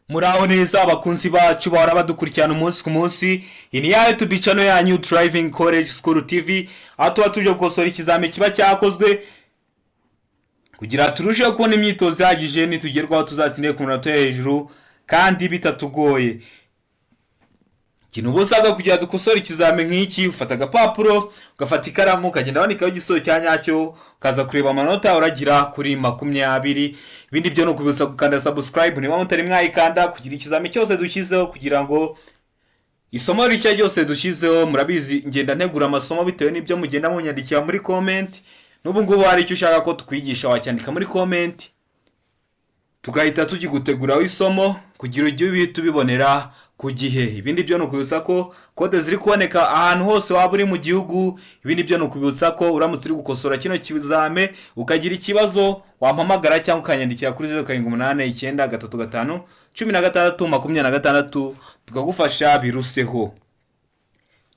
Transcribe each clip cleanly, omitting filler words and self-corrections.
Muraho neza abakunzi bacu bahora badukurikirana umunsi ku munsi. Iyi ni ya YouTube channel yanyu Driving College School TV, aho tuba tuje gukosora ikizami kiba cyakozwe kugira turusheho kubona imyitozo ihagije nitugerwaho tuzatsindire ku munota hejuru kandi bitatugoye. Ikintu busabwa kugira dukosora ikizami nk'iki, ufata agapapuro ugafata ikaramu ukagenda wandikaho igisozo cya nyacyo, ukaza kureba amanota uragira kuri 20. Ibindi byo no kubutsa gukanda subscribe niba mutari mwayikanda kugira ikizami cyose dushyizeho, kugira ngo isomo rishya ryose dushyizeho, murabizi ngenda ntegura amasomo bitewe n'ibyo mugenda munyandikira muri comment. N'ubu ngubu hari icyo ushaka ko tukwigisha wacyandika muri comment, tugahita tugiguteguraho isomo kugira ujye ubihita ubibonera ku gihe. Ibindi byo no kubutsa ko kode ziri kuboneka ahantu hose waba uri mu gihugu. Ibindi byo no kubutsa ko uramutse uri gukosora kino kizame ukagira ikibazo wampamagara cyangwa ukanyandikira kuri 0789351626 tukagufasha biruseho.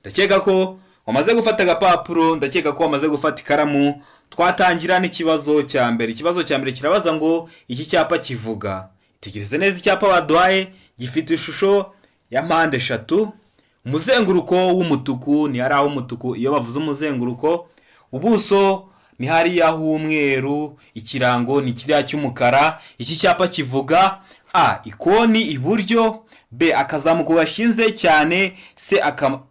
Ndakeka ko wamaze gufata agapapuro, ndakeka ko wamaze gufata ikaramu. Twatangira n'ikibazo cya mbere. Ikibazo cya mbere kirabaza ngo iki cyapa kivuga. Itegereze neza icyapa baduhaye, gifite ishusho ya mpande eshatu, umuzenguruko w'umutuku ni hari aho umutuku iyo bavuze umuzenguruko, ubuso ni hari aho umweru, ikirango ni kiriya cy'umukara. Iki cyapa kivuga A. Ikoni iburyo, B. Akazamuko gashinze cyane, C.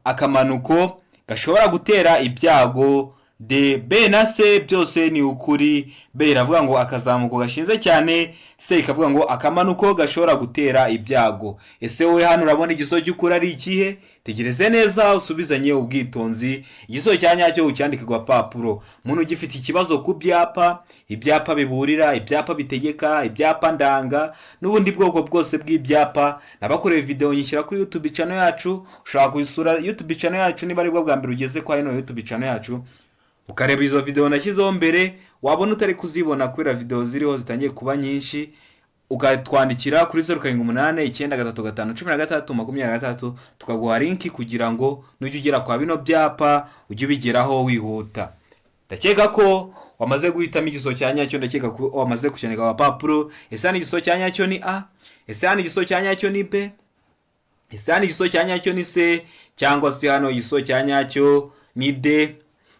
Akamanuko gashobora gutera ibyago, D. B na C byose ni ukuri. B iravuga ngo akazamuko gashinze cyane, C ikavuga ngo akamanuko gashobora gutera ibyago. Ese wowe hano urabona igisozo cy'ukuri ari ikihe? Tegereze neza usubizanye ubwitonzi. Igisozo cya nyacyo ucyandike ku papuro. Umuntu ugifite ikibazo ku byapa, ibyapa biburira, ibyapa bitegeka, ibyapa ndanga n'ubundi bwoko bwose bw'ibyapa, nabakoreye video nyishyira kuri YouTube channel yacu. Ushaka kuyisura YouTube channel yacu niba ari bwo bwa mbere ugeze kwa ino YouTube channel yacu, ukareba izo video nashyizeho mbere. Wabona utari kuzibona kubera video ziriho zitangiye kuba nyinshi, ukatwandikira kuri 0789351626 tukaguha link kugira ngo nujye ugera kwa bino byapa ujye ubigeraho wihuta. Ndakeka ko wamaze guhitamo igisozo cya nyacyo, ndakeka ko wamaze kucyandika ku papuro. Ese hano igisozo cya nyacyo ni A? Ese hano igisozo cya nyacyo ni B? Ese hano igisozo cya nyacyo ni C? Cyangwa se hano igisozo cya nyacyo ni D?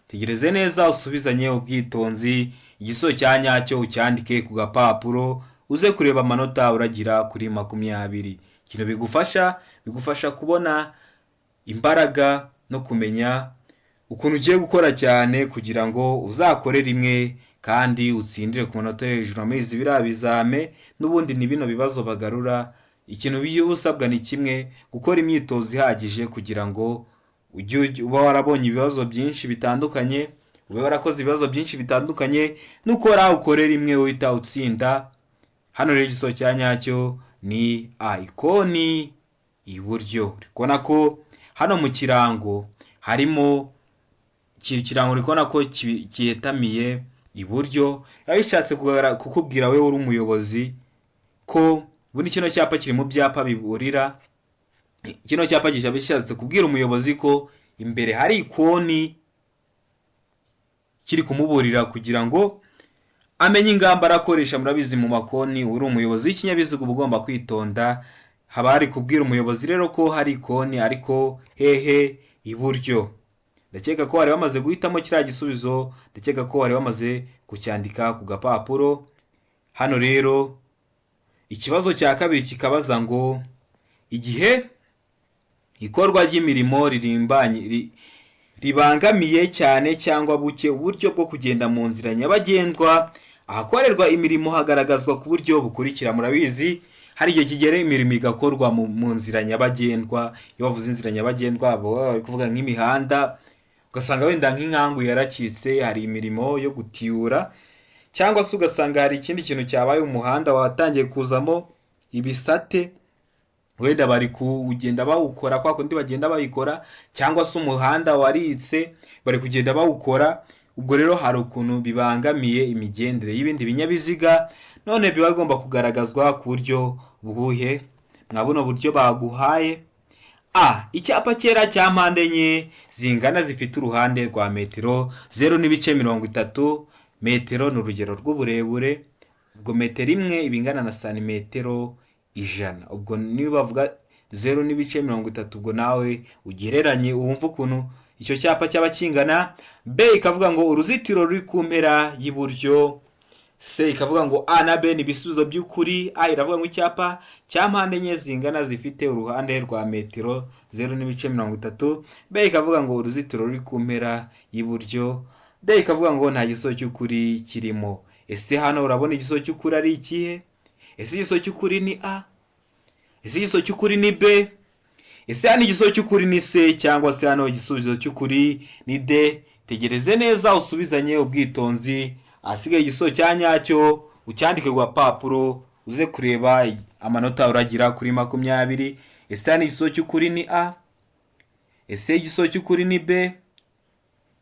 Tegereze neza usubizanye ubwitonzi. Igisozo cya nyacyo ucyandike ku gapapuro, uze kureba amanota uragira kuri 20. Kino bigufasha kubona imbaraga no kumenya ukuntu ugiye gukora cyane kugira ngo uzakore rimwe kandi utsindire ku manota hejuru amezi biriya bizame. N'ubundi ni bino bibazo bagarura. Ikintu bisabwa ni kimwe, gukora imyitozo ihagije kugira ngo uba warabonye ibibazo byinshi bitandukanye, ube warakoze ibibazo byinshi bitandukanye, nukora ukore rimwe uhita utsinda. Hano rero igisozo cya nyacyo ni A. Ikoni iburyo. Urikona ko hano mu kirango harimo kirango, urikona ko cyetamiye iburyo. Yabishatse kukubwira wewe uri umuyobozi ko buri kino cyapa kiri mu byapa biburira. Kino cyapa gishatse kubwira umuyobozi ko imbere hari ikoni kiri kumuburira kugira ngo amenye ingamba arakoresha. Murabizi mu makoni uri umuyobozi w'ikinyabiziga uba ugomba kwitonda. Haba hari kubwira umuyobozi rero ko hari ikoni ariko hehe iburyo. Ndakeka ko wari wamaze guhitamo kiriya gisubizo, ndakeka ko wari wamaze kucyandika ku gapapuro. Hano rero ikibazo cya kabiri kikabaza ngo igihe ikorwa ry'imirimo ribangamiye cyane cyangwa buke uburyo bwo kugenda mu nzira nyabagendwa, ahakorerwa imirimo hagaragazwa ku buryo bukurikira. Murabizi hari igihe kigera imirimo igakorwa mu nzira nyabagendwa. Iyo bavuze inzira nyabagendwa bari kuvuga nk'imihanda, ugasanga wenda nk'inkangu yaracitse, hari imirimo yo gutiyura, cyangwa se ugasanga hari ikindi kintu cyabaye, umuhanda watangiye kuzamo ibisate, wenda bari kugenda bawukora kwa kundi bagenda bayikora, cyangwa se umuhanda waritse bari kugenda bawukora. Ubwo rero hari ukuntu bibangamiye imigendere y'ibindi binyabiziga, none biba bigomba kugaragazwa ku buryo buhuhe. Mwabona uburyo baguhaye. A. Icyapa cyera cya mpande enye zingana zifite uruhande rwa metero 0.30. Metero ni urugero rw'uburebure, ubwo metero imwe ibingana na santimetero ijana. Ubwo niba bavuga 0.30, ubwo nawe ugereranye wumva ukuntu icyo cyapa cyaba kingana. B ikavuga ngo uruzitiro ruri ku mpera y'iburyo. C ikavuga ngo A na B ni ibisubizo by'ukuri. A iravuga ngo icyapa cya mpande enye zingana zifite uruhande rwa metero 0.30. B ikavuga ngo uruzitiro ruri ku mpera y'iburyo. D ikavuga ngo nta gisubizo cy'ukuri kirimo. Ese hano urabona igisubizo cy'ukuri ari ikihe? Ese igisubizo cy'ukuri ni A? Ese igisubizo cy'ukuri ni B? Ese hano igisubizo cy'ukuri ni C, cyangwa se hano igisubizo cy'ukuri ni D? Tegereze neza usubizanye ubwitonzi. Asigaye igisubizo cya nyacyo ucyandike ku gapapuro uze kureba amanota uragira kuri 20. Ese hano igisubizo cy'ukuri ni A? Ese igisubizo cy'ukuri ni B?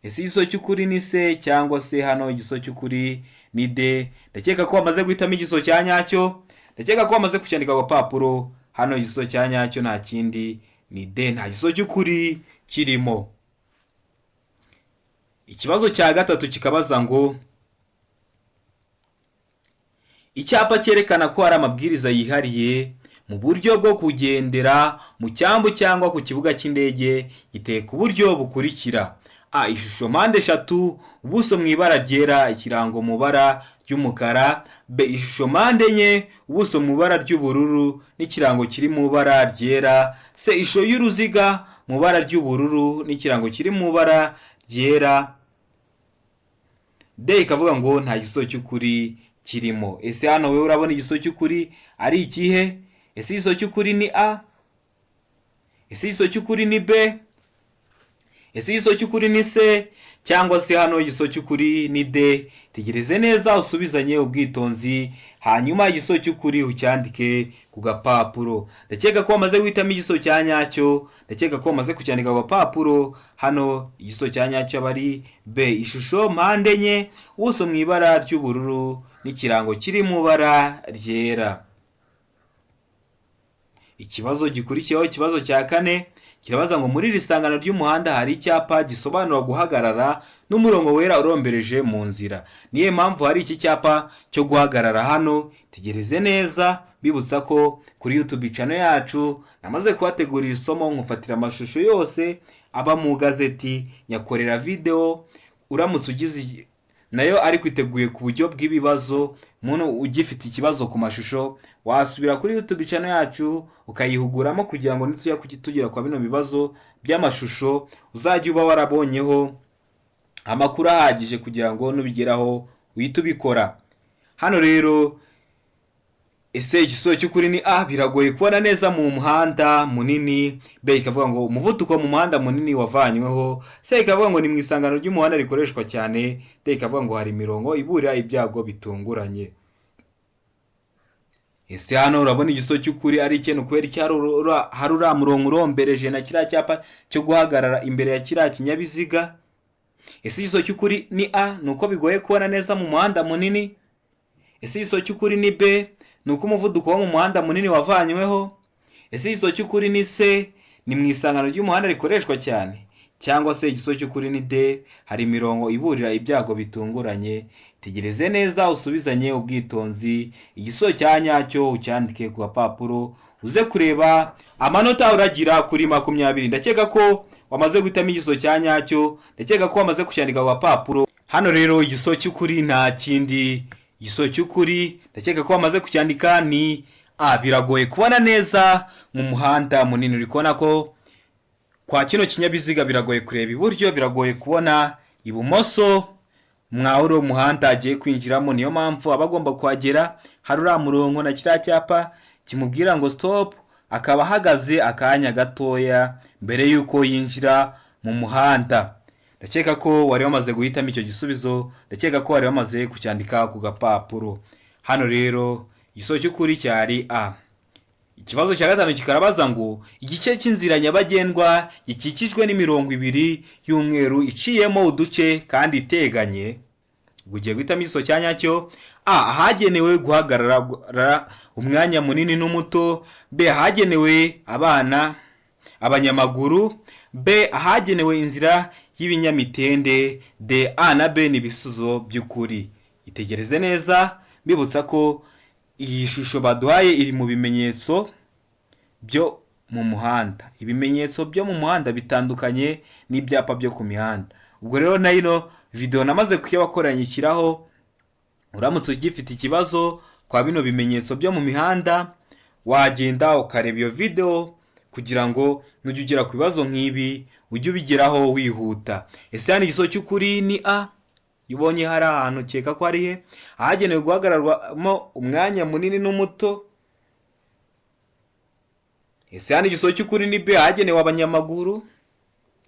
Ese igisubizo cy'ukuri ni C, cyangwa se hano igisubizo cy'ukuri ni D? Ndakeka ko wamaze guhitamo igisubizo cya nyacyo. Ndakeka ko wamaze kucyandika ku gapapuro. Hano igisubizo cya nyacyo nta kindi ni D, nta gisubizo cy'ukuri kirimo. Ikibazo cya gatatu kikabaza ngo icyapa cyerekana ko hari amabwiriza yihariye mu buryo bwo kugendera mu cyambu cyangwa ku kibuga cy'indege giteye ku buryo bukurikira. A. Ishusho mpande eshatu, ubuso mu ibara ryera, ikirango mu ibara ry'umukara. B. Ishusho mpande enye, ubuso mu ibara ry'ubururu n'ikirango kiri mu ibara ryera. C. Ishusho y'uruziga mu ibara ry'ubururu n'ikirango kiri mu ibara ryera. D ikavuga ngo nta gisubizo cy'ukuri kirimo. Ese hano wewe urabona igisubizo cy'ukuri ari ikihe? Ese igisubizo cy'ukuri ni A? Ese igisubizo cy'ukuri ni B? Ese igisubizo cy'ukuri ni C, cyangwa se hano igisubizo cy'ukuri ni D? Tegereze neza usubizanye ubwitonzi, hanyuma igisubizo cy'ukuri ucyandike ku gapapuro. Ndakeka ko wamaze guhitamo igisubizo cya nyacyo. Ndakeka ko wamaze kucyandika ku gapapuro. Hano igisubizo cya nyacyo aba ari B. Ishusho mpande enye, ubuso mu ibara ry'ubururu n'ikirango kiri mu ibara ryera. Ikibazo gikurikiyeho, ikibazo cya kane, kirabaza ngo muri iri sangano ry'umuhanda hari icyapa gisobanura guhagarara n'umurongo wera urombereje mu nzira. Niyo mpamvu hari iki cyapa cyo guhagarara hano? Tegereze neza, bibutsa ko kuri YouTube channel yacu namaze kubategurira isomo nkufatira amashusho yose aba mu gazeti, nyakorera video. Uramutse ugize nayo ari kwiteguye ku buryo bw'ibibazo, muntu ugifite ikibazo ku mashusho wasubira kuri YouTube channel yacu ukayihuguramo kugira ngo nitujya kugitugira kwa bino bibazo by'amashusho uzajya uba warabonyeho amakuru ahagije kugira ngo nubigeraho uhite ubikora. Hano rero ese igisubizo cy'ukuri ni A, biragoye kubona neza mu muhanda munini. B ikavuga ngo umuvuduko mu muhanda munini wavanyweho. C ikavuga ngo ni mu isangano ry'umuhanda rikoreshwa cyane. D ikavuga ngo hari imirongo iburira ibyago bitunguranye. Ese hano urabona igisubizo cy'ukuri ari ikintu kubera iki hari uriya murongo urombereje na kiriya cyapa cyo guhagarara imbere ya kiriya kinyabiziga? Ese igisubizo cy'ukuri ni A, nuko bigoye kubona neza mu muhanda munini. Ese igisubizo cy'ukuri ni B, nuko umuvuduko wo mu muhanda munini wavanyweho. Ese igisubizo cy'ukuri ni C, ni mu isangano ry'umuhanda rikoreshwa cyane. Cyangwa se igisubizo cy'ukuri ni D, hari imirongo iburira ibyago bitunguranye. Tegereze neza usubizanye ubwitonzi, igisubizo cya nyacyo ucyandike ku gapapuro uze kureba amanota uragira kuri 20. Ndakeka ko wamaze guhitamo igisubizo cya nyacyo. Ndakeka ko wamaze kucyandika ku gapapuro. Hano rero igisubizo cy'ukuri nta kindi, igisubizo cy'ukuri ndakeka ko wamaze kucyandika ni A. Biragoye kubona neza mu muhanda munini. Uri kubona ko kwa kino kinyabiziga biragoye kureba iburyo, biragoye kubona ibumoso mwahuro muhanda agiye kwinjiramo. Niyo mpamvu abagomba kuhagera hari uriya murongo na kiriya cyapa kimubwira ngo stop, akaba ahagaze akanya gatoya mbere yuko yinjira mu muhanda. Ndakeka ko wari wamaze guhitamo icyo gisubizo. Ndakeka ko wari wamaze kucyandika ku gapapuro. Hano rero igisubizo cy'ukuri cyari A. Ikibazo cya gatanu kikarabaza ngo igice cy'inzira nyabagendwa gikikijwe n'imirongo ibiri y'umweru iciyemo uduce kandi iteganye. Ugiye guhitamo igisubizo cya nyacyo. A. Ahagenewe guhagarara umwanya munini n'umuto. B. Ahagenewe abana, abanyamaguru. B. Ahagenewe inzira y'ibinyamitende. D. A na B ni ibisubizo by'ukuri. Itegereze neza, bibutsa ko iyi shusho baduhaye iri mu bimenyetso byo mu muhanda. Ibimenyetso byo mu muhanda bitandukanye n'ibyapa byo ku mihanda. Ubwo rero na ino video namaze kuyabakoranya ishyiraho, uramutse ugifite ikibazo kwa bino bimenyetso byo mu mihanda, wagenda ukareba iyo video kugira ngo nujya ugera ku bibazo nk'ibi ujye ubigeraho wihuta. Ese hano igiso cy'ukuri ni A? Ubonye hari ahantu ukeka ko ari he? Ahagenewe guhagararwamo umwanya munini n'umuto. Ese hano igiso cy'ukuri ni B? Ahagenewe abanyamaguru.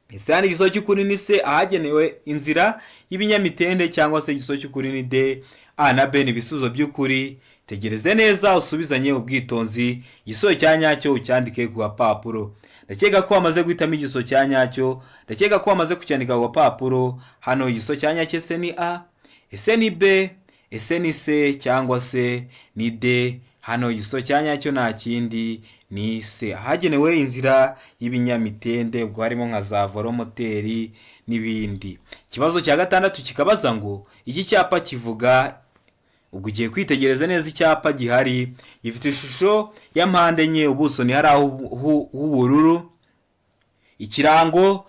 Ese hano igiso cy'ukuri ni C? Ahagenewe inzira y'ibinyamitende. Cyangwa se igiso cy'ukuri ni D? A na B ni ibisubizo by'ukuri. Tegereze neza usubizanye ubwitonzi, igiso cya nyacyo ucyandike ku gapapuro. Ndakeka ko wamaze guhitamo igiso cya nyacyo, ndakeka ko wamaze kucyandika ku gapapuro. Hano igiso cya nyacyo ese ni A, ese ni B, ese ni C cyangwa se ni D. Hano igiso cya nyacyo nta kindi ni C, ahagenewe inzira y'ibinyamitende, ubwo harimo nka za volomoteri n'ibindi. Ikibazo cya gatandatu kikabaza ngo iki cyapa kivuga. Ubwo ugiye kwitegereza neza icyapa gihari, gifite ishusho ya mpande enye, ubuso ni hari h'ubururu, ikirango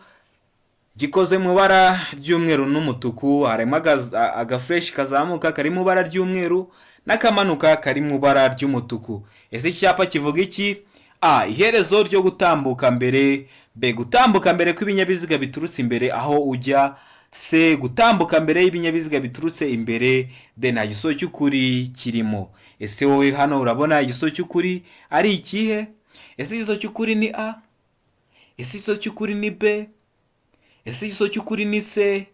gikoze mu bara ry'umweru n'umutuku, harimo agafresh kazamuka kari mu bara ry'umweru n'akamanuka kari mu bara ry'umutuku. Ese icyapa kivuga iki? A. Iherezo ryo gutambuka mbere. B. Gutambuka mbere kw'ibinyabiziga biturutse imbere aho ujya. C. Gutambuka mbere y'ibinyabiziga biturutse imbere. D. Nta giso cy'ukuri kirimo. Ese wowe hano urabona igiso cy'ukuri ari ikihe? Ese igiso cy'ukuri ni A? Ese igiso cy'ukuri ni B? Ese igiso cy'ukuri ni C?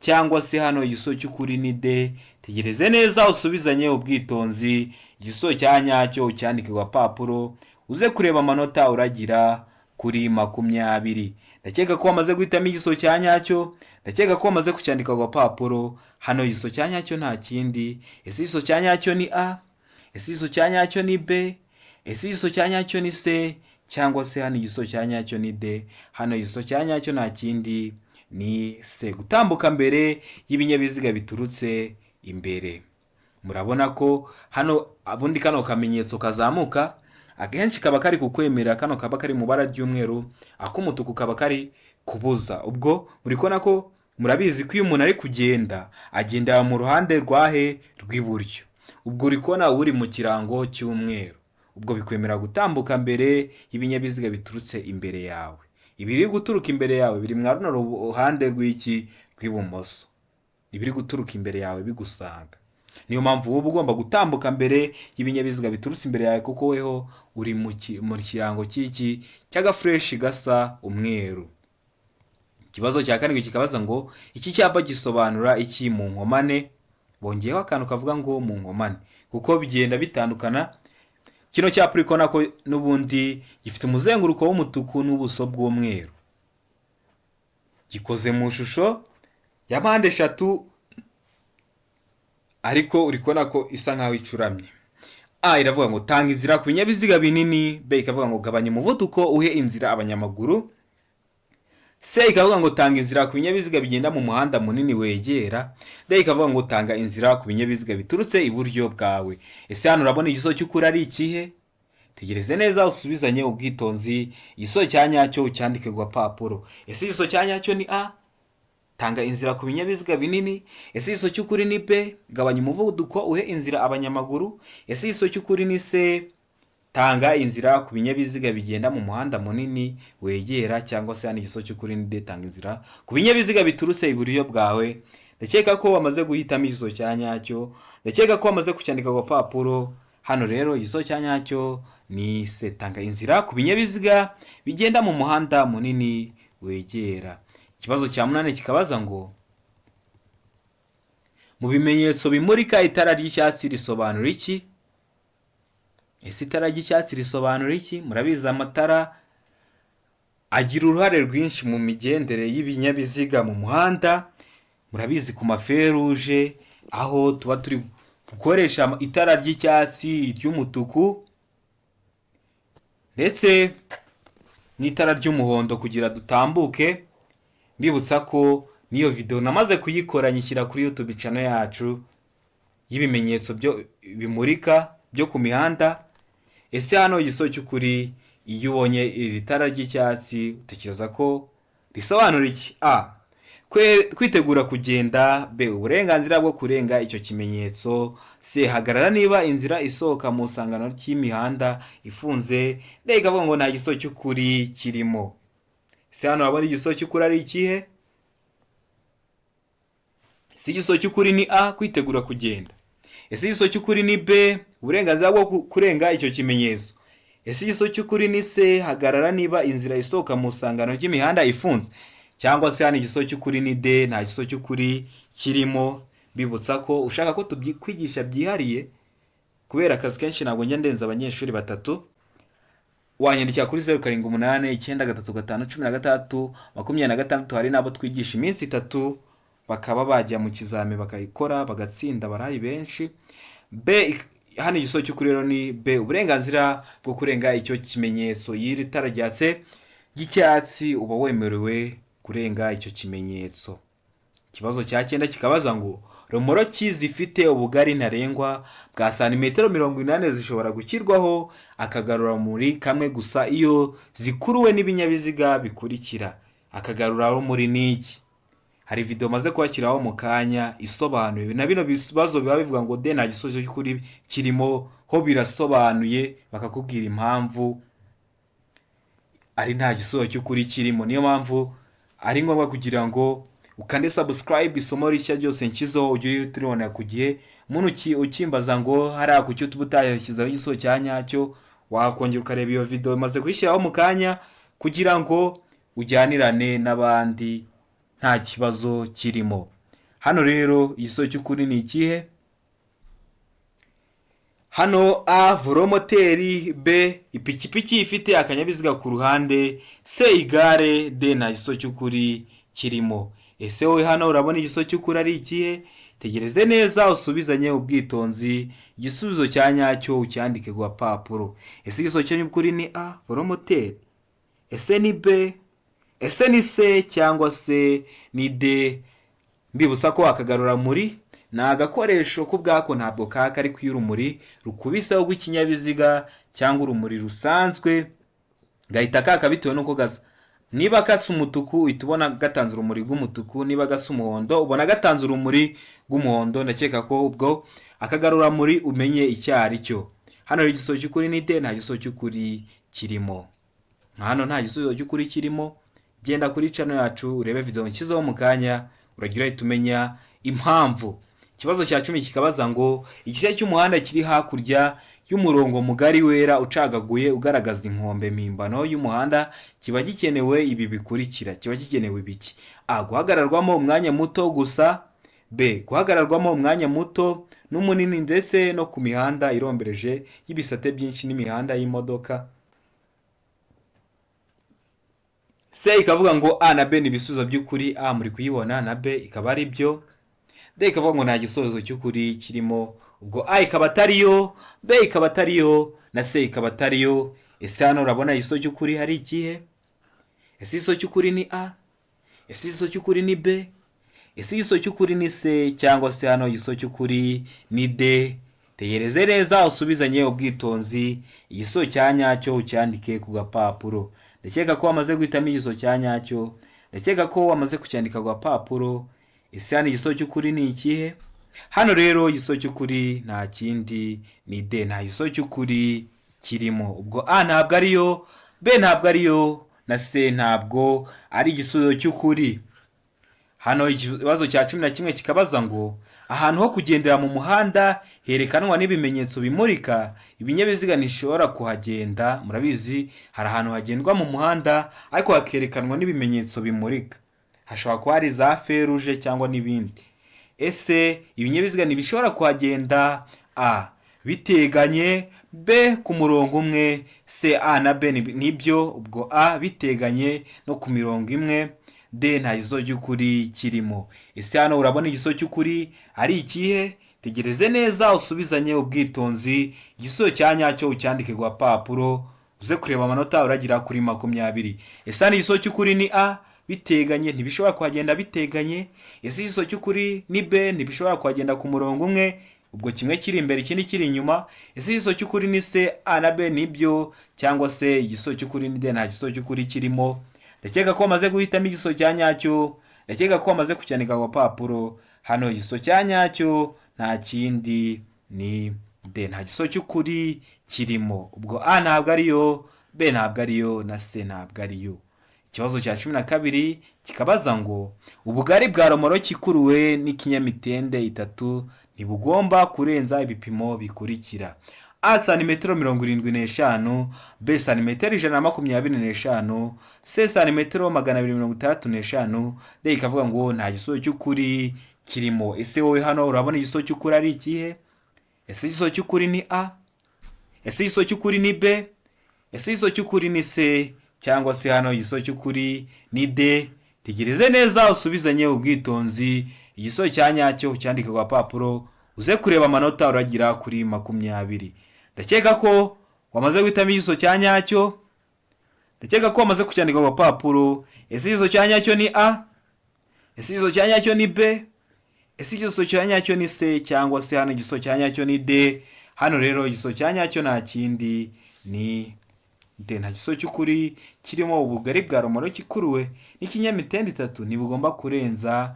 Cyangwa se hano igiso cy'ukuri ni D? Tegereze neza usubizanye ubwitonzi, igiso cya nyacyo ucyandike ku gapapuro, uze kureba amanota uragira kuri 20. Ndakeka ko wamaze guhitamo igiso cya nyacyo, ndakeka ko wamaze kucyandika ku gapapuro. Hano igiso cya nyacyo nta kindi. Ese igiso cya nyacyo ni A? Ese igiso cya nyacyo ni B? Ese igiso cya nyacyo ni C? Cyangwa se hano igiso cya nyacyo ni D? Hano igiso cya nyacyo nta kindi ni C, gutambuka mbere y'ibinyabiziga biturutse imbere. Murabona ko hano abundi kano kamenyetso kazamuka akenshi kaba kari kukwemera, kano kaba kari mu bara ry'umweru, ak'umutuku kaba kari kubuza. Ubwo muri kona ko murabizi ko iyo umuntu ari kugenda agenda mu ruhande rwahe rw'iburyo. Ubwo uri kona uri mu kirango cy'umweru, ubwo bikwemera gutambuka mbere y'ibinyabiziga biturutse imbere yawe. Ibiri guturuka imbere yawe biri mwa runo ruhande rw'iki rw'ibumoso, ibiri guturuka imbere yawe bigusanga. Niyo mpamvu uba ugomba gutambuka mbere y'ibinyabiziga biturutse imbere yawe, kuko weho uri mu kirango cy'iki cy'agafresh gasa umweru. Ikibazo cya karindwi kikabaza ngo iki cyapa gisobanura iki mu nkomane. Bongeyeho akantu kavuga ngo mu nkomane, kuko bigenda bitandukana. Kino cyapa uri kubona ko n'ubundi gifite umuzenguruko w'umutuku n'ubuso bw'umweru, gikoze mu shusho ya mpande eshatu, ariko uri kubona ko isa nkaho icuramye. A iravuga ngo tanga inzira ku binyabiziga binini. B ikavuga ngo gabanya umuvuduko uhe inzira abanyamaguru. C ikavuga ngo tanga inzira ku binyabiziga bigenda mu muhanda munini wegera. D ikavuga ngo tanga inzira ku binyabiziga biturutse iburyo bwawe. Ese hano urabona igiso cy'ukuri ari ikihe? Tegereze neza usubizanye ubwitonzi, igiso cya nyacyo ucyandike ku gapapuro. Ese igiso cya nyacyo ni A? Tanga inzira ku binyabiziga binini. Ese igiso cy'ukuri ni B? Gabanya umuvuduko uhe inzira abanyamaguru. Ese igiso cy'ukuri ni C? Tanga inzira ku binyabiziga bigenda mu muhanda munini wegera. Cyangwa se hano igiso cy'ukuri ni D? Tanga inzira ku binyabiziga biturutse iburyo bwawe. Ndakeka ko wamaze guhitamo igiso cya nyacyo, ndakeka ko wamaze kucyandika ku gapapuro. Hano rero igiso cya nyacyo ni C, tanga inzira ku binyabiziga bigenda mu muhanda munini wegera. Ikibazo cya 8 kikabaza ngo mu bimenyetso bimurika itara ry'icyatsi risobanura iki? Ese itara ry'icyatsi risobanura iki? Murabizi amatara agira uruhare rwinshi mu migendere y'ibinyabiziga mu muhanda. Murabizi ku maferuje aho tuba turi gukoresha itara ry'icyatsi, ry'umutuku ndetse n'itara ry'umuhondo kugira dutambuke. Mbibutsa ko niyo video namaze kuyikora nyishyira kuri YouTube channel yacu y'ibimenyetso byo bimurika byo ku mihanda. Ese hano igisobanuro cy'ukuri iyo ubonye iri tara ry'icyatsi utekereza ko risobanura iki? A. Kwitegura kugenda. B. Uburenganzira bwo kurenga icyo kimenyetso. C. Hagarara niba inzira isohoka mu isangano ry'imihanda ifunze. D. Ikavuga ngo nta gisobanuro cy'ukuri kirimo. Ese hano urabona igisobanuro cy'ukuri ari ikihe? Ese igisobanuro cy'ukuri ni A. Kwitegura kugenda. Ese igisobanuro cy'ukuri ni B. Uburenganzira bwo kurenga icyo kimenyetso. Ese igisobanuro cy'ukuri ni C. Hagarara niba inzira isohoka mu isangano ry'imihanda ifunze. Cyangwa se hano igisobanuro cy'ukuri ni D. Nta gisobanuro cy'ukuri kirimo. Bibutsa ko ushaka ko tubikwigisha byihariye kubera akazi kenshi ntabwo njya ndenza abanyeshuri 3, wanyandikira kuri 0788935626. Hari nabo twigisha iminsi 3 bakaba bajya mu kizame bakayikora bagatsinda, barahari benshi. B. Hano igisobanuro cy'ukuri rero ni B. Uburenganzira bwo kurenga icyo kimenyetso. Y'iri tara ry'icyatsi uba wemerewe kurenga icyo kimenyetso. Ikibazo cya 9 kikabaza ngo romoroki zifite ubugari ntarengwa bwa santimetero 80 zishobora gushyirwaho akagarura-rumuri kamwe gusa iyo zikuruwe n'ibinyabiziga bikurikira. Akagarura-rumuri ni iki? Hari video maze kwakiraho mu kanya isobanuye na bino bibazo biba bivuga ngo D nta gisobanuro cy'ukuri kirimo, ho birasobanuye bakakubwira impamvu ari nta gisobanuro cy'ukuri kirimo. Niyo mpamvu ari ngombwa kugira ngo ukande subscribe. Isomo rishya ryose nshyizeho ujye turibona ku gihe. Umuntu ukimbaza ngo hariya ku cyo tubutashyizeho igisobanuro cya nyacyo, wakongera ukareba iyo video maze kuyishyiraho mu kanya kugira ngo ujyanirane n'abandi nta kibazo kirimo. Hano rero igisobanuro cy'ukuri ni ikihe? Hano A. Velomoteri. B. Ipikipiki ifite akanyabiziga ku ruhande. C. Igare. D. Nta gisobanuro cy'ukuri kirimo. Ese wowe hano urabona igisobanuro cy'ukuri ari ikihe? Tegereze neza usubizanye ubwitonzi, igisubizo cya nyacyo ucyandike ku gapapuro. Ese igisobanuro cy'ukuri ni A. Velomoteri. Ese ni B. Ese ni C cyangwa se ni D? Mbibutsa ko akagarura-rumuri ni agakoresho k'ubwako ntabwo kaka ari kw'urumuri rukubisaho rw'ikinyabiziga cyangwa urumuri rusanzwe gahita kaka bitewe n'uko gasa. Niba gasa umutuku uhita ubona gatanze urumuri rw'umutuku, niba gasa umuhondo ubona gatanze urumuri rw'umuhondo. Ndakeka ko ubwo akagarura-rumuri umenye icyo ari cyo. Hano rero igisobanuro cy'ukuri ni D. Nta gisobanuro cy'ukuri kirimo. Hano nta gisobanuro cy'ukuri kirimo. Genda kuri channel yacu urebe video nshyizeho mu kanya uragira uhita umenya impamvu. Ikibazo cya 10 kikabaza ngo igice cy'umuhanda kiri hakurya y'umurongo mugari wera ucagaguye ugaragaza inkombe mpimbano y'umuhanda kiba gikenewe ibi bikurikira. Kiba gikenewe ibiki? A. Guhagararwamo umwanya muto gusa. B. Guhagararwamo umwanya muto n'umunini ndetse no ku mihanda irombereje y'ibisate byinshi n'imihanda y'imodoka. C. Ikavuga ngo A na B ni ibisubizo by'ukuri. A muri kuyibona na B ikaba ari byo. D ikavuga ngo nta gisobanuro cy'ukuri kirimo. Ubwo A ikaba atariyo, B ikaba atariyo na C ikaba atariyo. Ese hano urabona igisobanuro cy'ukuri hari ikihe? Ese igisobanuro cy'ukuri ni A? Ese igisobanuro cy'ukuri ni B? Ese igisobanuro cy'ukuri ni C cyangwa se hano igisobanuro cy'ukuri ni D? Tegereze neza usubizanye ubwitonzi, igisobanuro cya nyacyo ucyandike ku gapapuro. Ndakeka ko wamaze guhitamo igisobanuro cya nyacyo. Ndakeka ko wamaze kucyandika ku gapapuro. Ese hano igisobanuro cy'ukuri ni ikihe? Hano rero igisobanuro cy'ukuri nta kindi ni D. Nta gisobanuro cy'ukuri kirimo. Ubwo A ntabwo ariyo, B ntabwo ariyo na C ntabwo ari igisubizo cy'ukuri. Hano ikibazo cya 11 kikabaza ngo ahantu ho kugendera mu muhanda herekanwa n'ibimenyetso bimurika ibinyabiziga ntishobora kuhagenda. Murabizi hari ahantu hagendwa mu muhanda ariko hakerekanwa n'ibimenyetso bimurika. Hashobora kuba hari za feruje cyangwa n'ibindi. Ese ibinyabiziga ntibishobora kuhagenda? A. Biteganye. B. Ku murongo umwe. C. A na B nibyo. Ubwo A biteganye no ku mirongo imwe. D nta gisobanuro cy'ukuri kirimo. Ese hano urabona igisobanuro cy'ukuri ari ikihe? Tegereze neza usubizanye ubwitonzi, igisobanuro cya nyacyo ucyandike ku gapapuro uze kureba amanota uragira kuri 20. Ese hano igisobanuro cy'ukuri ni A. Biteganye ntibishobora kuhagenda biteganye. Ese igisobanuro cy'ukuri ni B. Ntibishobora kuhagenda ku murongo umwe. ubwo kimwe kiri imbere ikindi kiri inyuma. Ese igisubizo cy'ukuri ni C, A na B nibyo, cyangwa se igisubizo cy'ukuri ni D, nta gisubizo cy'ukuri kirimo? Ndakeka ko wamaze guhitamo igisubizo cya nyacyo, ndakeka ko wamaze kucyandika ku gapapuro. Hano igisubizo cya nyacyo nta kindi ni D, nta gisubizo cy'ukuri kirimo. Ubwo A ntabwo ariyo, B ntabwo ariyo, na C ntabwo ariyo. Ikibazo cya 12 kikabaza ngo ubugari bwa romoroki ikuruwe n'ikinyamitende 3 ntibugomba kurenza ibipimo bikurikira: A santimetero 75, B santimetero 125, C santimetero 265, D ikavuga ngo nta gisubizo cy'ukuri kirimo. Ese wowe hano urabona igisubizo cy'ukuri ari ikihe? Ese igisubizo cy'ukuri ni A? Ese igisubizo cy'ukuri ni B? Ese igisubizo cy'ukuri ni C? Cyangwa se hano igisubizo cy'ukuri ni D? Tegereze neza usubizanye ubwitonzi igisubizo cya nyacyo ucyandike ku gapapuro, uze kureba amanota uragira kuri 20. Ndakeka ko wamaze guhitamo igisubizo cya nyacyo, ndakeka ko wamaze kucyandika ku gapapuro. Ese igisubizo cya nyacyo ni A? Ese igisubizo cya nyacyo ni B? Ese igisubizo cya nyacyo ni C? Cyangwa se hano igisubizo cya nyacyo ni D? Hano rero igisubizo cya nyacyo nta kindi ni D, nta gisubizo cy'ukuri kirimo. Ubugari bwa romoroki ikuruwe n'ikinyamitende 3 ntibugomba kurenza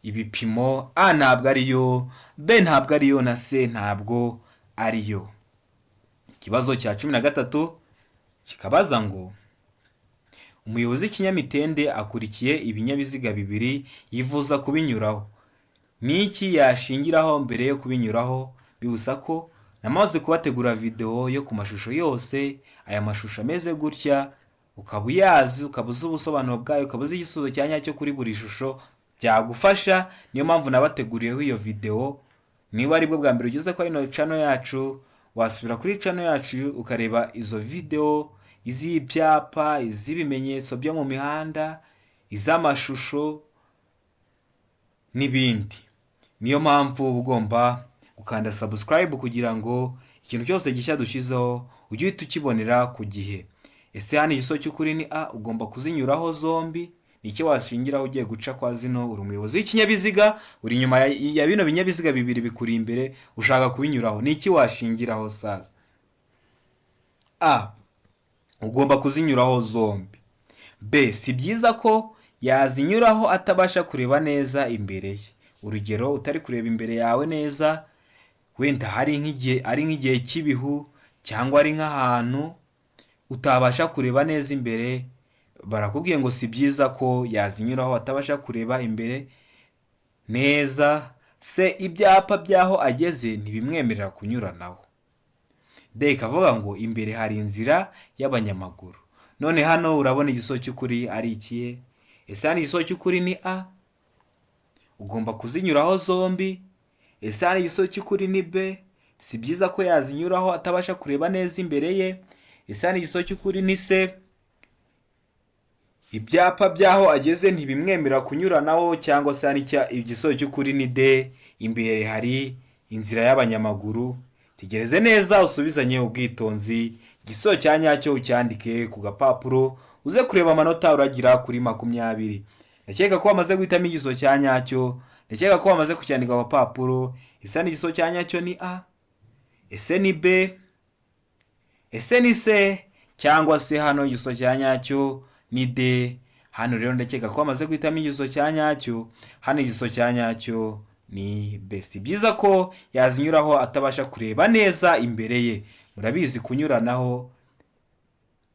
ibipimo. A ntabwo ariyo, B ntabwo ariyo, na C ntabwo ariyo. Ikibazo cya 13 kikabaza ngo umuyobozi w'ikinyamitende akurikiye ibinyabiziga 2 yifuza kubinyuraho. Niki yashingiraho mbere yo kubinyuraho? Bibusa ko namaze kubategura video yo ku mashusho yose. Aya mashusho ameze gutya, ukaba uyazi, ukaba uzi ubusobanuro bwayo, ukaba uzi igisubizo cya nyacyo kuri buri shusho, byagufasha. Niyo mpamvu nabateguriyeho iyo video. Niba aribwo bwa mbere ugeze kwa ino channel yacu, wasubira kuri channel yacu ukareba izo video, iz'ibyapa, iz'ibimenyetso byo mu mihanda, iz'amashusho n'ibindi. Niyo mpamvu ugomba ukanda subscribe kugira ngo ikintu cyose gishya dushizeho ujye uhita ukibonera ku gihe. Ese hano igisubizo cy'ukuri ni A, ugomba kuzinyuraho zombi. Niki washingiraho ugiye guca kwa zino? Uri umuyobozi w'ikinyabiziga, uri inyuma ya bino binyabiziga 2 bikuri imbere, ushaka kubinyuraho. Niki washingiraho sasa? A, ugomba kuzinyuraho zombi. B, si byiza ko yazinyuraho atabasha kureba neza imbere ye. Urugero, utari kureba imbere yawe neza, wenda hari nk'igihe cy'ibihu, cyangwa ari nk'ahantu utabasha kureba neza imbere, barakubwiye ngo si byiza ko yazinyuraho atabasha kureba imbere neza. Se ibyapa byaho ageze ntibimwemerera kunyuranaho. D ikavuga ngo imbere hari inzira y'abanyamaguru. None hano urabona igisubizo cy'ukuri ari ikihe? Ese hano igisubizo cy'ukuri ni A, ugomba kuzinyuraho zombi. Ese hano igisubizo cy'ukuri ni B, si byiza ko yazinyuraho atabasha kureba neza imbere ye. Ese hano igisubizo cy'ukuri ni C, ibyapa byaho ageze ntibimwemerera kunyuranaho. Cyangwa se hano igisubizo cy'ukuri ni D, imbere hari inzira y'abanyamaguru. Tegereze neza usubizanye ubwitonzi igisubizo cya nyacyo ucyandike ku gapapuro, uze kureba amanota uragira kuri 20. Ndakeka ko wamaze guhitamo igisubizo cya nyacyo, ndakeka ko wamaze kucyandika ku gapapuro. Ese hano igisubizo cya nyacyo ni A, ese ni B, ese ni C, cyangwa se hano igisubizo cya nyacyo ni D? Hano rero ndakeka ko wamaze guhitamo igisubizo cya nyacyo. Hano igisubizo cya nyacyo ni B. Si byiza ko yazinyuraho atabasha kureba neza imbere ye. Murabizi kunyuranaho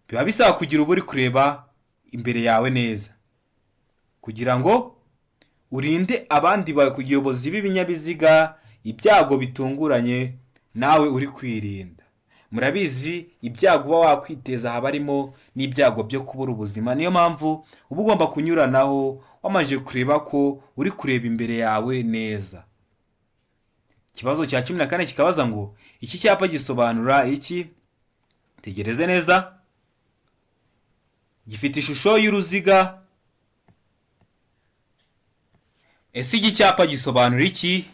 biba bisaba kugira uba uri kureba imbere yawe neza, kugira ngo urinde abandi bakuyobozi b'ibinyabiziga ibyago bitunguranye nawe uri kwirinda. Murabizi ibyago uba wakwiteza haba harimo n'ibyago byo kubura ubuzima. Niyo mpamvu uba ugomba kunyuranaho wamaze kureba ko uri kureba imbere yawe neza. Ikibazo cya 14 kikabaza ngo iki cyapa gisobanura iki? Tegereze neza. Gifite ishusho y'uruziga. Ese iki cyapa gisobanura iki?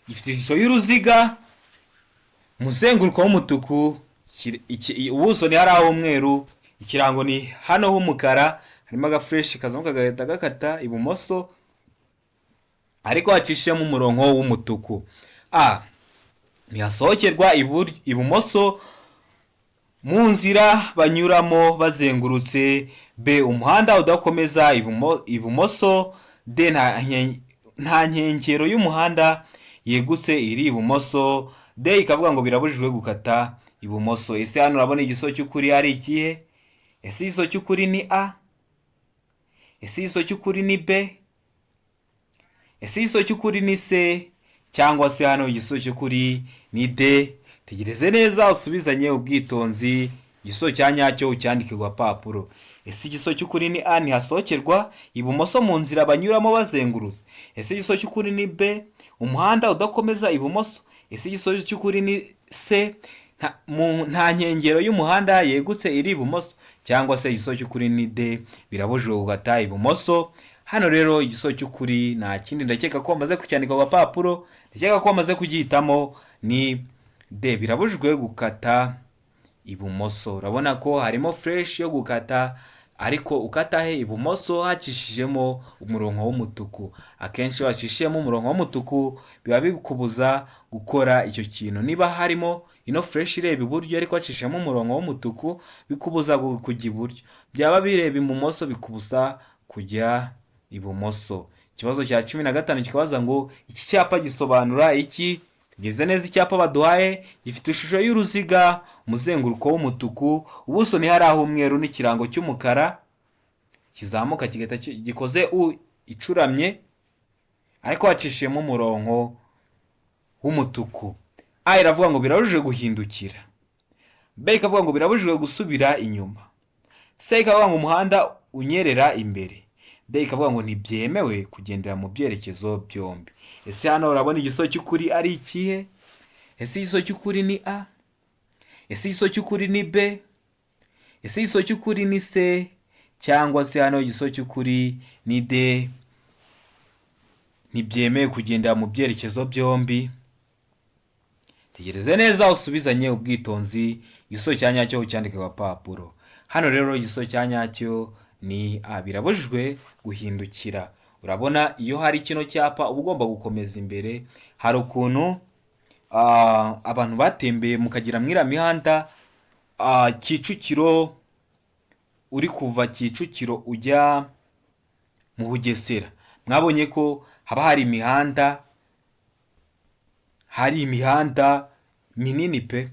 Gifite ishusho y'uruziga, umuzenguruko w'umutuku, ubuso ni hariya h'umweru, ikirango ni hano h'umukara, harimo agafresh kazamuka gahita gakata ibumoso, ariko hacishemo umurongo w'umutuku. A, ntihasohokerwa ibumoso mu nzira banyuramo bazengurutse. B, umuhanda udakomeza ibumoso. D, nta nkengero y'umuhanda yegutse iri ibumoso. D ikavuga ngo birabujijwe gukata ibumoso. Ese hano urabona igiso cy'ukuri ari ikihe? Ese igiso cy'ukuri ni A? Ese igiso cy'ukuri ni B? Ese igiso cy'ukuri ni C? Cyangwa se hano igiso cy'ukuri ni D? Tegereze neza usubizanye ubwitonzi, igiso cya nyacyo ucyandike ku gapapuro. Ese igiso cy'ukuri ni A, ntihasohokerwa ibumoso mu nzira banyuramo bazengurutse. Ese igiso cy'ukuri ni B, umuhanda udakomeza ibumoso. Ese igiso cy'ukuri ni C, nta nkengero y'umuhanda yegutse iri ibumoso. Cyangwa se igiso cy'ukuri ni D, birabujijwe gukata ibumoso. Hano rero igiso cy'ukuri nta kindi, ndakeka ko wamaze kucyandika ku gapapuro, ndakeka ko wamaze kugihitamo, ni D, birabujijwe gukata ibumoso. Urabona ko harimo fresh yo gukata, ariko ukata he? Ibumoso hacishijemo umurongo w'umutuku. Akenshi wacishijemo umurongo w'umutuku biba bikubuza gukora icyo kintu. Niba harimo ino fresh ireba iburyo ariko wacishijemo umurongo w'umutuku, bikubuza kujya iburyo. Byaba bireba ibumoso bikubuza kujya ibumoso. Ikibazo cya 15 kikabaza ngo iki cyapa gisobanura iki? Tugeze neza, icyapa baduhaye gifite ishusho y'uruziga, umuzenguruko w'umutuku, ubuso ni hari aho umweru n'ikirango cy'umukara kizamuka kigahita gikoze U icuramye ariko wacishijemo umurongo w'umutuku. A iravuga ngo birabujijwe guhindukira. B ikavuga ngo birabujijwe gusubira inyuma. C ikavuga ngo umuhanda unyerera imbere. D ikavuga ngo ntibyemewe kugendera mu byerekezo byombi. Ese hano urabona igiso cy'ukuri ari ikihe? Ese igiso cy'ukuri ni A? Ese igiso cy'ukuri ni B? Ese igiso cy'ukuri ni C? Cyangwa se hano igiso cy'ukuri ni D, ntibyemewe kugendera mu byerekezo byombi? Tegereze neza usubizanye ubwitonzi, igiso cya nyacyo ucyandike ku gapapuro. Hano rero igiso cya nyacyo ni A, birabujijwe guhindukira. Urabona iyo hari kino cyapa uba ugomba gukomeza imbere. Hari ukuntu abantu batembeye mukagira mwira mihanda Kicukiro, uri kuva Kicukiro ujya mu Bugesera, mwabonye ko haba hari imihanda minini pe,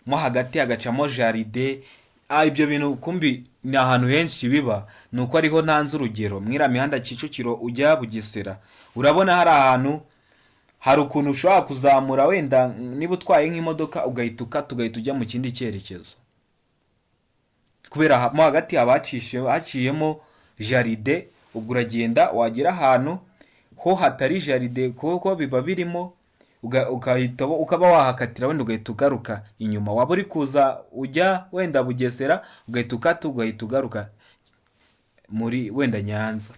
mo hagati hagacamo jaride. Ibyo bintu kumbi ni ahantu henshi biba, nuko ariho ntanze urugero. Mwira mihanda Kicukiro ujya Bugesera, urabona hari ahantu, hari ukuntu ushobora kuzamura, wenda niba utwaye nk'imodoka ugahita ukata ugahita ujya mu kindi cyerekezo, kubera mo hagati haciyemo jaride. Ubwo uragenda wagera ahantu ho hatari jaride kuko biba birimo, ukaba wahakatira wenda ugahita ugaruka inyuma. Waba uri kuza ujya wenda Bugesera ugahita ukata ugahita ugaruka muri wenda Nyanza.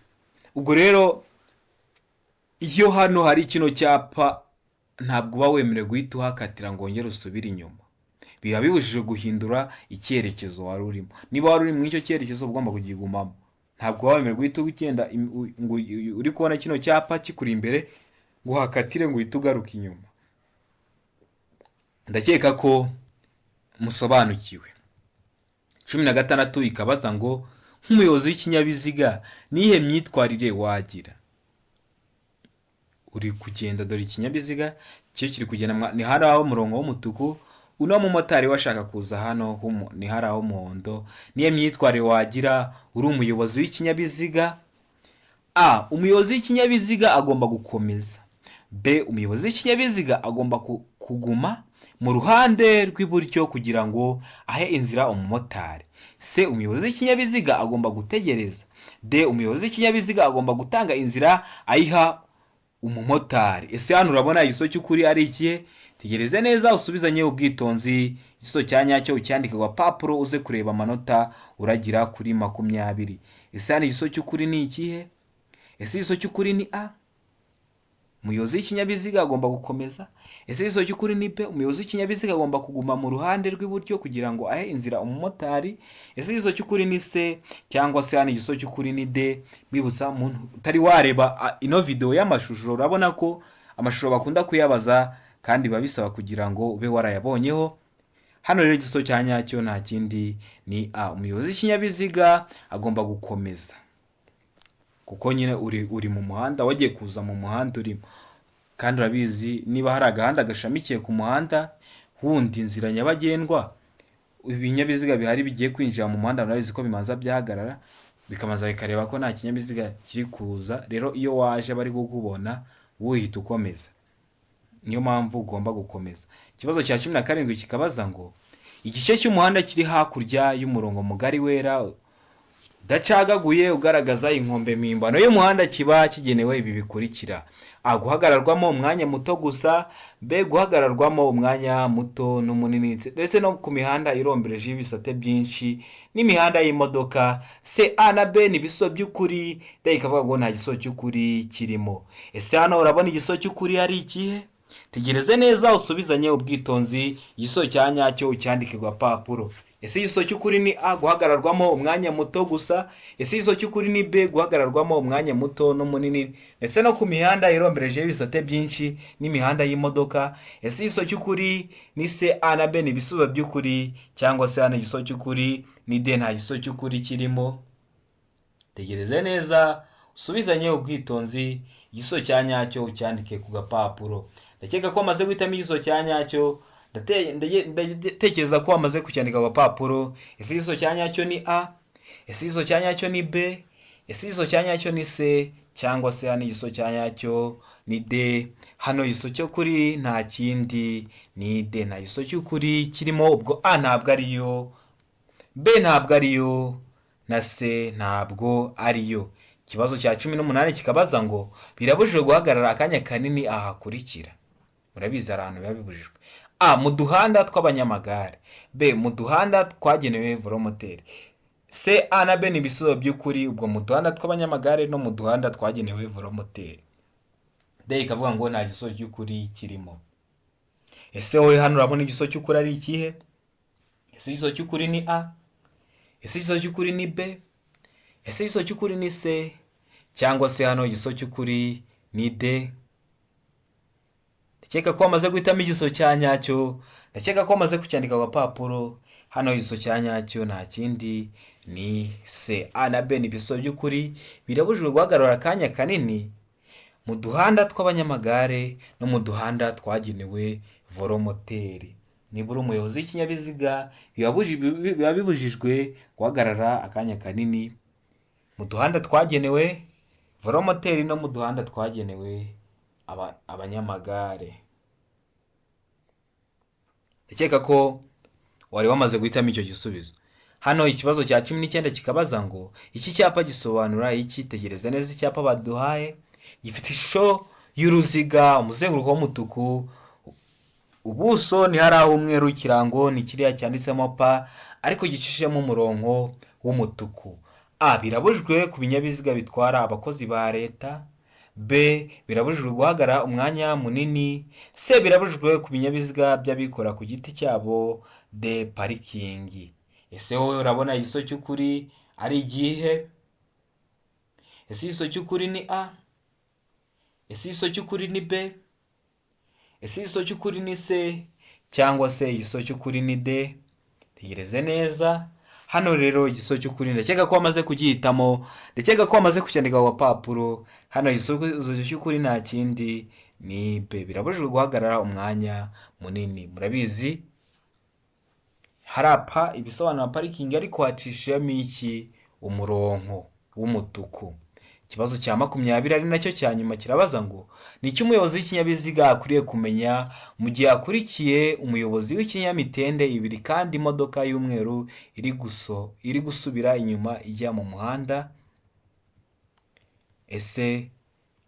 Ubwo rero iyo hano hari kino cyapa ntabwo uba wemerewe guhita uhakatira ngo wongere usubire inyuma. Biba bibujije guhindura icyerekezo wari urimo. Niba wari uri mu icyo cyerekezo ugomba kugigumamo. Ntabwo uba wemerewe guhita ugenda ngo uri kubona kino cyapa kikuri imbere ngo uhakatire ngo uhite ugaruka inyuma. Ndakeka ko musobanukiwe. 16 ikabaza ngo nk'umuyobozi w'ikinyabiziga nihe myitwarire wagira? Uri kugenda, dore ikinyabiziga cyo kiri kugenda, ni hari aho umurongo w'umutuku, uno mumotari washaka kuza hano ni hari aho umuhondo. Nihe myitwarire wagira uri umuyobozi w'ikinyabiziga? A, umuyobozi w'ikinyabiziga agomba gukomeza. B, umuyobozi w'ikinyabiziga agomba kuguma mu ruhande rw'iburyo kugira ngo ahe inzira umumotari. C, umuyobozi w'ikinyabiziga agomba gutegereza. D, umuyobozi w'ikinyabiziga agomba gutanga inzira ayiha umumotari. Ese hano urabona igiso cy'ukuri ari ikihe? Tegereze neza usubizanye ubwitonzi, igiso cya nyacyo ucyandike ku gapapuro uze kureba amanota uragira kuri 20. Ese hano igiso cy'ukuri ni ikihe? Ese igiso cy'ukuri ni A, umuyobozi w'ikinyabiziga agomba gukomeza. Ese igiso cy'ukuri ni B, umuyobozi w'ikinyabiziga agomba kuguma mu ruhande rw'iburyo kugira ngo ahe inzira umumotari. Ese igiso cy'ukuri ni C, cyangwa se hano igiso cy'ukuri ni D? Bibutsa umuntu utari wareba ino video y'amashusho, urabona ko amashusho bakunda kuyabaza kandi biba bisaba kugira ngo ube warayabonyeho. Hano rero igisubizo cya nyacyo nta kindi ni A. Umuyobozi w'ikinyabiziga agomba gukomeza, kuko nyine uri mu muhanda, wagiye kuza mu muhanda urimo, kandi urabizi niba hari agahanda gashamikiye ku muhanda wundi, inzira nyabagendwa, ibinyabiziga bihari bigiye kwinjira mu muhanda murabizi ko bimanza byahagarara, bikamaza bikareba ko nta kinyabiziga kiri kuza. Rero iyo waje bari kukubona uhita ukomeza, niyo mpamvu ugomba gukomeza. Ikibazo cya 17 kikabaza ngo igice cy'umuhanda kiri hakurya y'umurongo mugari wera udacagaguye ugaragaza inkombe mpimbano y'umuhanda kiba kigenewe ibi bikurikira: A. Guhagararwamo umwanya muto gusa. B. Guhagararwamo umwanya muto n'umunini ndetse no ku mihanda irombereje y'ibisate byinshi n'imihanda y'imodoka. C. A na B ni ibiso by'ukuri. D ikavuga ngo nta giso cy'ukuri kirimo. Ese hano urabona igiso cy'ukuri ari ikihe? Tegereze neza usubizanye ubwitonzi, igiso cya nyacyo ucyandike ku gapapuro. Ese igiso cy'ukuri ni A. Guhagararwamo umwanya muto gusa. Ese igiso cy'ukuri ni B. Guhagararwamo umwanya muto n'umunini ndetse no ku mihanda irombereje y'ibisate byinshi n'imihanda y'imodoka. Ese igiso cy'ukuri ni C. A na B ni ibisubizo by'ukuri, cyangwa se hano igiso cy'ukuri ni D nta giso cy'ukuri kirimo? Tegereze neza usubizanye ubwitonzi, igiso cya nyacyo ucyandike ku gapapuro. Ndakeka ko amaze guhitamo igiso cya nyacyo, ndatekereza ko wamaze kucyandika ku gapapuro. Ese igiso cya nyacyo ni A? Ese igiso cya nyacyo ni B? Ese igiso cya nyacyo ni C? Cyangwa se hano igiso cya nyacyo ni D? Hano igiso cy'ukuri nta kindi ni D, nta giso cy'ukuri kirimo. Ubwo A ntabwo ariyo, B ntabwo ariyo, na C ntabwo ariyo. Ikibazo cya 18 kikabaza ngo birabujijwe guhagarara akanya kanini ahakurikira. Murabizi ahantu biba bibujijwe: A. Mu duhanda tw'abanyamagare. B. Mu duhanda twagenewe velomoteri. C. A na B ni ibisubizo by'ukuri, ubwo mu duhanda tw'abanyamagare no mu duhanda twagenewe velomoteri. D ikavuga ngo nta giso cy'ukuri kirimo. Ese wowe hano urabona igiso cy'ukuri ari ikihe? Ese igiso cy'ukuri ni A? Ese igiso cy'ukuri ni B? Ese igiso cy'ukuri ni C? Cyangwa se hano igiso cy'ukuri ni D? Ndakeka ko wamaze guhitamo igiso cya nyacyo, ndakeka ko wamaze kucyandika ku gapapuro. Hano igiso cya nyacyo nta kindi ni C. A na B ni ibiso by'ukuri, birabujijwe guhagarara akanya kanini mu duhanda tw'abanyamagare no mu duhanda twagenewe velomoteri. Niba uri umuyobozi w'ikinyabiziga biba bibujijwe guhagarara akanya kanini mu duhanda twagenewe velomoteri no mu duhanda twagenewe abanyamagare. Ndakeka ko wari wamaze guhitamo icyo gisubizo. Hano ikibazo cya 19 kikabaza ngo iki cyapa gisobanura iki? Tegereza neza icyapa baduhaye. Gifite ishusho y'uruziga, umuzenguruko w'umutuku, ubuso ni hari aho umweru, ikirango ni kiriya cyanditsemo P ariko gicishemo umurongo w'umutuku. A. Birabujijwe ku binyabiziga bitwara abakozi ba leta. B. Birabujijwe guhagarara umwanya munini. C. Birabujijwe ku binyabiziga by'abikora ku giti cyabo. D. Parikingi. Ese wowe urabona igiso cy'ukuri ari igihe? Ese igiso cy'ukuri ni A? Ese igiso cy'ukuri ni B? Ese igiso cy'ukuri ni C? Cyangwa se igiso cy'ukuri ni D? Tegereze neza. Hano rero igiso cy'ukuri ndakeka ko wamaze kugihitamo, ndakeka ko wamaze kucyandika ku gapapuro. Hano igiso cy'ukuri nta kindi ni B. Birabujijwe guhagarara umwanya munini. Murabizi harapa ibisobanura parikingi ariko hacishamo iki? Umurongo w'umutuku. Ikibazo cya 20 ari nacyo cya nyuma kirabaza ngo ni iki umuyobozi w'ikinyabiziga akwiriye kumenya mu gihe akurikiye umuyobozi w'ikinyamitende ibiri kandi imodoka y'umweru iri gusubira inyuma ijya mu muhanda? Ese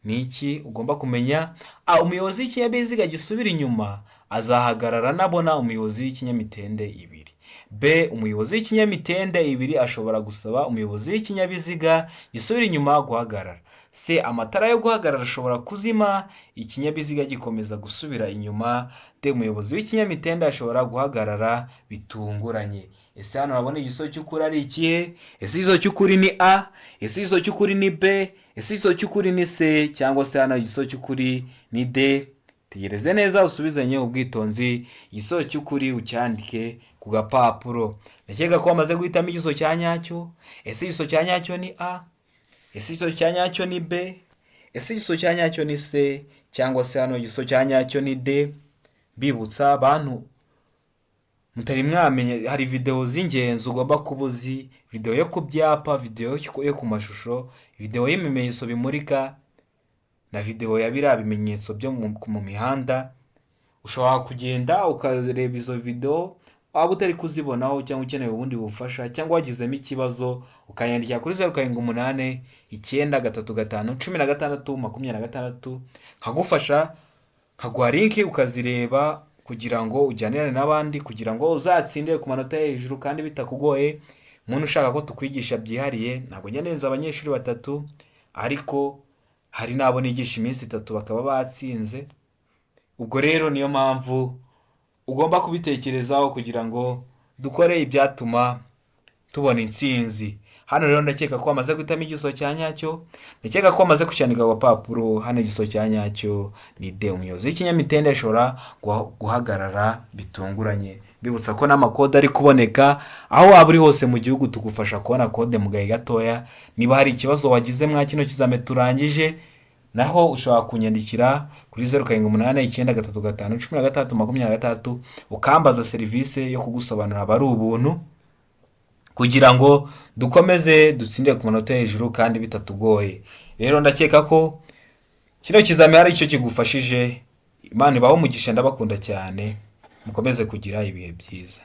ni iki ugomba kumenya? A. Umuyobozi w'ikinyabiziga gisubira inyuma azahagarara nabona umuyobozi w'ikinyamitende ibiri. B. Umuyobozi w'ikinyamitende ibiri ashobora gusaba umuyobozi w'ikinyabiziga gisubira inyuma guhagarara. C. Amatara yo guhagarara ashobora kuzima ikinyabiziga gikomeza gusubira inyuma. D. Umuyobozi w'ikinyamitende ashobora guhagarara bitunguranye. Ese hano urabona igiso cy'ukuri ari ikihe? Ese igiso cy'ukuri ni A? Ese igiso cy'ukuri ni B? Ese igiso cy'ukuri ni C? Cyangwa se hano igiso cy'ukuri ni D? tegereze neza usubizanye ubwitonzi, igisubizo cy'ukuri ucyandike ku gapapuro. Ndakeka ko wamaze guhitamo igisubizo cya nyacyo. Ese igisubizo cya nyacyo ni A? Ese igisubizo cya nyacyo ni B? Ese igisubizo cya nyacyo ni C? Cyangwa se hano igisubizo cya nyacyo ni D? Bibutsa abantu mutari mwamenye, hari video z'ingenzi ugomba kuba uzi, video yo ku byapa, video yo ku mashusho, video y'ibimenyetso bimurika, na video ya biriya bimenyetso byo mu mihanda. Ushobora kugenda ukareba izo video, waba utari kuzibonaho cyangwa ukeneye ubundi bufasha cyangwa wagizemo ikibazo, ukanyandikira kuri 0789 935 16 nkagufasha, nkaguha link ukazireba kugira ngo ujyanirane n'abandi, kugira ngo uzatsindire ku manota hejuru kandi bitakugoye. Umuntu ushaka ko tukwigisha byihariye, ntabwo njya nenza abanyeshuri 3, ariko hari nabo nigisha iminsi 3 bakaba batsinze. Ubwo rero niyo mpamvu ugomba kubitekerezaho kugira ngo dukore ibyatuma tubona intsinzi. Hano rero ndakeka ko wamaze guhitamo igisubizo cya nyacyo, ndakeka ko wamaze kucyandika ku gapapuro. Hano igisubizo cya nyacyo ni D. Umuyobozi w'ikinyamitende ashobora guhagarara bitunguranye. Bibutsa ko n'amakode ari kuboneka aho waba uri hose mu gihugu, tugufasha kubona kode mu gahe gatoya. Niba hari ikibazo wagize mwa kino kizame turangije, naho ushobora kunyandikira kuri 0789 ukambaza serivisi yo kugusobanurira, aba ari ubuntu, kugira ngo dukomeze dutsinde ku manota hejuru kandi bitatugoye. Rero ndakeka ko kino kizame hari icyo kigufashije. Imana ibaho umugisha, ndabakunda cyane, mukomeze kugira ibihe byiza.